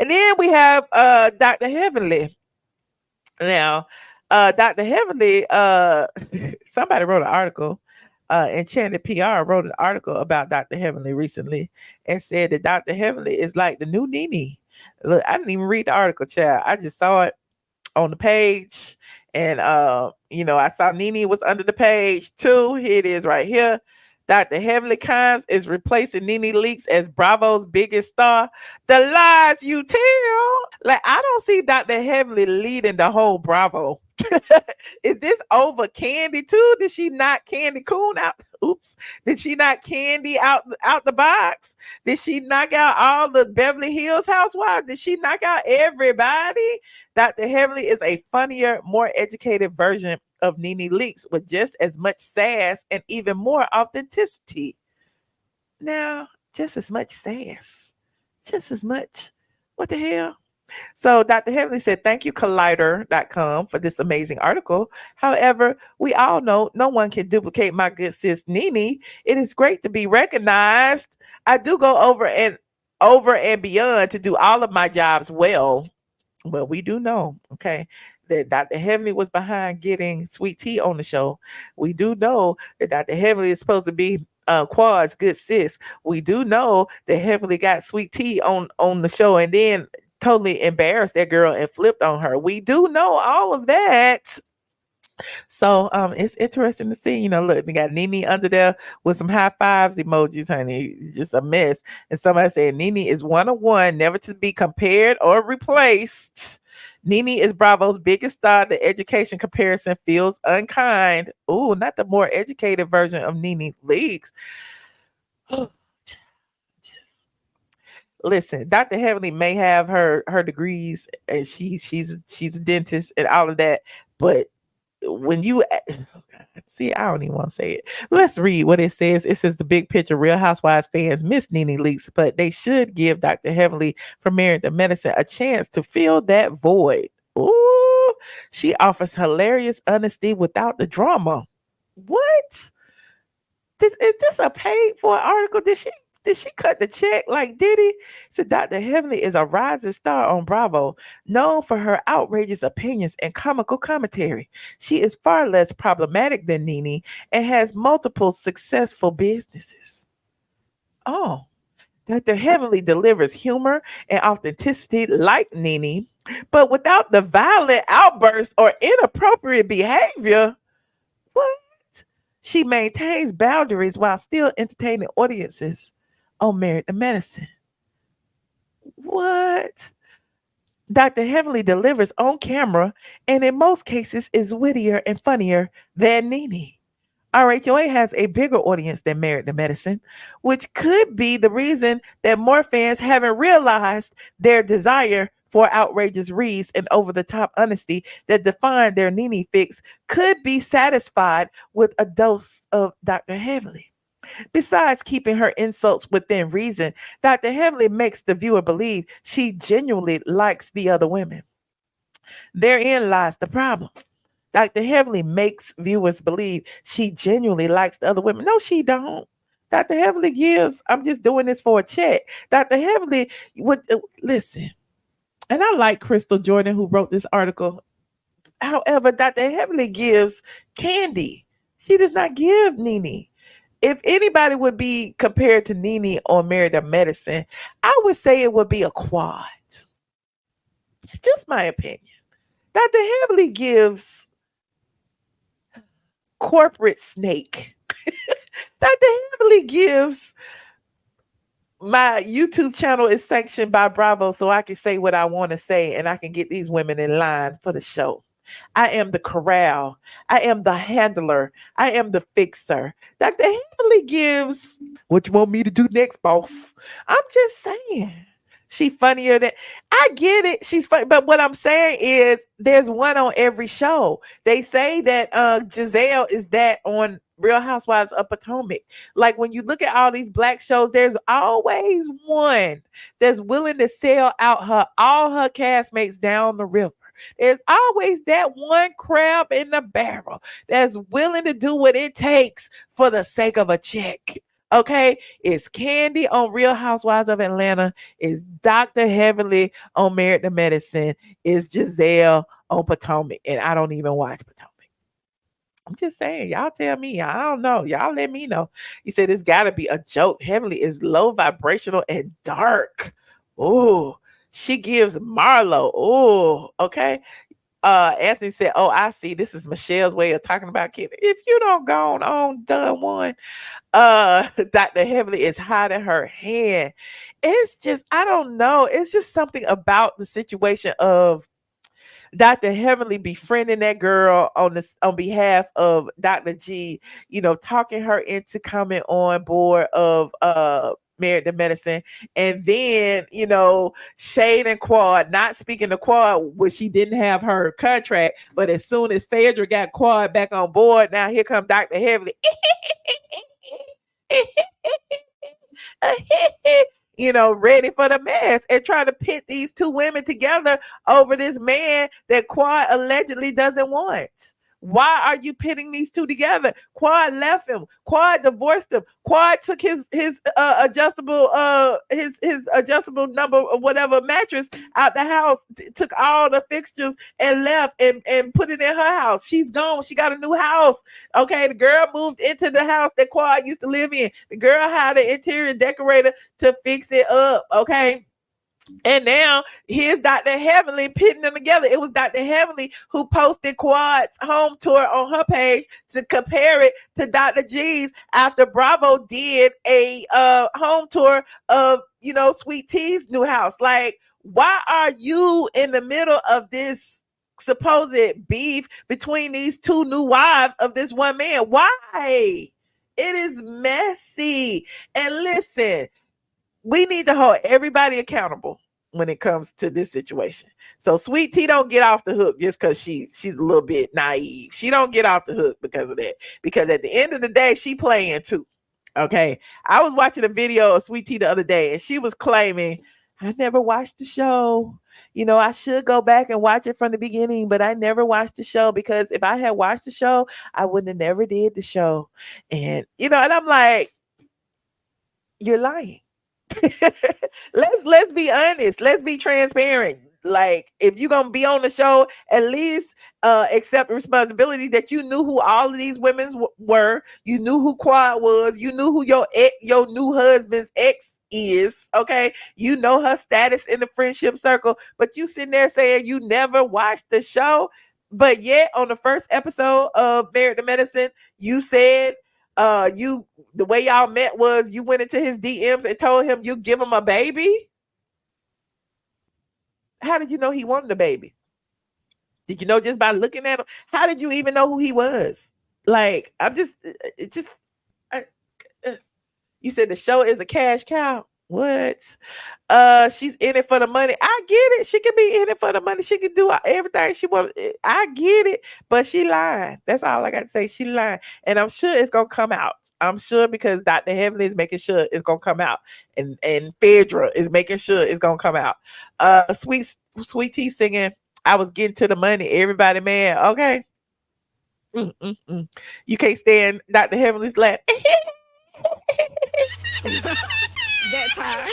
And then we have Dr. Heavenly. Now, Dr. Heavenly, somebody wrote an article. Enchanted PR wrote an article about Dr. Heavenly recently and said that Dr. Heavenly is like the new Nene. Look, I didn't even read the article, child. I just saw it on the page, and I saw Nene was under the page too. Here it is right here. Dr. Heavenly Kimes is replacing Nene Leakes as Bravo's biggest star. The lies you tell. Like, I don't see Dr. Heavenly leading the whole Bravo. Is this over Kandi too? Did she knock Kandi Coon out? Oops. Did she knock Kandi out the box? Did she knock out all the Beverly Hills housewives? Did she knock out everybody? Dr. Heavenly is a funnier, more educated version of Nene Leakes with just as much sass and even more authenticity. Now, just as much sass. Just as much. What the hell? So Dr. Heavenly said, thank you, Collider.com, for this amazing article. However, we all know no one can duplicate my good sis Nene. It is great to be recognized. I do go over and beyond to do all of my jobs well. Well, we do know, okay, that Dr. Heavenly was behind getting Sweet Tea on the show. We do know that Dr. Heavenly is supposed to be Quad's good sis. We do know that Heavenly got Sweet Tea on the show and then totally embarrassed that girl and flipped on her. We do know all of that. So it's interesting to see, look, they got Nene under there with some high fives emojis, honey. It's just a mess. And somebody said Nene is 101, never to be compared or replaced. Nene is Bravo's biggest star. The education comparison feels unkind. Ooh, not the more educated version of Nene Leakes. Listen, Dr. Heavenly may have her degrees and she's a dentist and all of that, but when you see, I don't even want to say it. Let's read what it says. It says the big picture. Real Housewives fans miss Nene Leakes, but they should give Dr. Heavenly from Married to Medicine a chance to fill that void. Ooh, she offers hilarious honesty without the drama. What? Is this a paid for article? Did she cut the check like Diddy? So Dr. Heavenly is a rising star on Bravo, known for her outrageous opinions and comical commentary. She is far less problematic than Nene and has multiple successful businesses. Oh, Dr. Heavenly delivers humor and authenticity like Nene, but without the violent outbursts or inappropriate behavior. What? She maintains boundaries while still entertaining audiences on Married to Medicine. What? Dr. Heavenly delivers on camera and in most cases is wittier and funnier than Nene. RHOA has a bigger audience than Married to Medicine, which could be the reason that more fans haven't realized their desire for outrageous reads and over-the-top honesty that define their Nene fix could be satisfied with a dose of Dr. Heavenly. Besides keeping her insults within reason, Dr. Heavenly makes the viewer believe she genuinely likes the other women. Therein lies the problem. Dr. Heavenly makes viewers believe she genuinely likes the other women. No, she don't. Dr. Heavenly gives, I'm just doing this for a check. Dr. Heavenly would listen. And I like Crystal Jordan, who wrote this article. However, Dr. Heavenly gives Kandi. She does not give Nene. If anybody would be compared to Nene on Married to Medicine, I would say it would be a Quad. It's just my opinion. Dr. Heavenly gives corporate snake. Dr. Heavenly gives my YouTube channel is sanctioned by Bravo, so I can say what I want to say and I can get these women in line for the show. I am the corral. I am the handler. I am the fixer. Dr. Heavenly gives what you want me to do next, boss. I'm just saying. She funnier than I get it. She's funny, but what I'm saying is there's one on every show. They say that Giselle is that on Real Housewives of Potomac. Like when you look at all these black shows, there's always one that's willing to sell out all her castmates down the river. There's always that one crab in the barrel that's willing to do what it takes for the sake of a check. Okay, it's Kandi on Real Housewives of Atlanta. It's Dr. Heavenly on Married to Medicine. It's Giselle on Potomac, and I don't even watch Potomac. I'm just saying, y'all tell me. I don't know. Y'all let me know. You said it's got to be a joke. Heavenly is low vibrational and dark. Oh, she gives Marlo. Oh, okay. Anthony said, "Oh, I see. This is Michelle's way of talking about kids. If you don't go on, done one." Dr. Heavenly is hiding her hand. It's just, I don't know. It's just something about the situation of Dr. Heavenly befriending that girl on behalf of Dr. G, talking her into coming on board of Married to Medicine. And then, Shade and Quad not speaking to Quad when she didn't have her contract. But as soon as Phaedra got Quad back on board, now here come Dr. Heavenly. Ready for the mess and trying to pit these two women together over this man that Quad allegedly doesn't want. Why are you pitting these two together? Quad left him. Quad divorced him. Quad took his adjustable his adjustable number or whatever mattress out the house, took all the fixtures and left and put it in her house. She's gone. She got a new house. Okay, the girl moved into the house that Quad used to live in. The girl hired an interior decorator to fix it up. Okay. And now here's Dr. Heavenly pitting them together. It was Dr. Heavenly who posted Quad's home tour on her page to compare it to Dr. G's after Bravo did a home tour of, Sweet T's new house. Like, why are you in the middle of this supposed beef between these two new wives of this one man? Why? It is messy. And listen, we need to hold everybody accountable when it comes to this situation. So Sweet Tea don't get off the hook just because she's a little bit naive. She don't get off the hook because of that. Because at the end of the day, she playing too. Okay. I was watching a video of Sweet Tea the other day, and she was claiming, I never watched the show. I should go back and watch it from the beginning, but I never watched the show because if I had watched the show, I wouldn't have never did the show. And and I'm like, you're lying. let's be honest. Let's be transparent. Like, if you're gonna be on the show, at least accept the responsibility that you knew who all of these women were. You knew who Quad was. You knew who your new husband's ex is. Okay, you know her status in the friendship circle. But you sitting there saying you never watched the show, but yet on the first episode of Married to Medicine, you said the way y'all met was you went into his DMs and told him you give him a baby. How did you know he wanted a baby? Did you know just by looking at him? How did you even know who he was? Like, you said the show is a cash cow. What? She's in it for the money. I get it. She can be in it for the money. She can do everything she wants. I get it, but she lying. That's all I got to say. She lying, and I'm sure it's gonna come out. I'm sure because Dr. Heavenly is making sure it's gonna come out, and Phaedra is making sure it's gonna come out. Sweet Tea singing, I was getting to the money. Everybody, man. Okay. You can't stand Dr. Heavenly's lap. That time.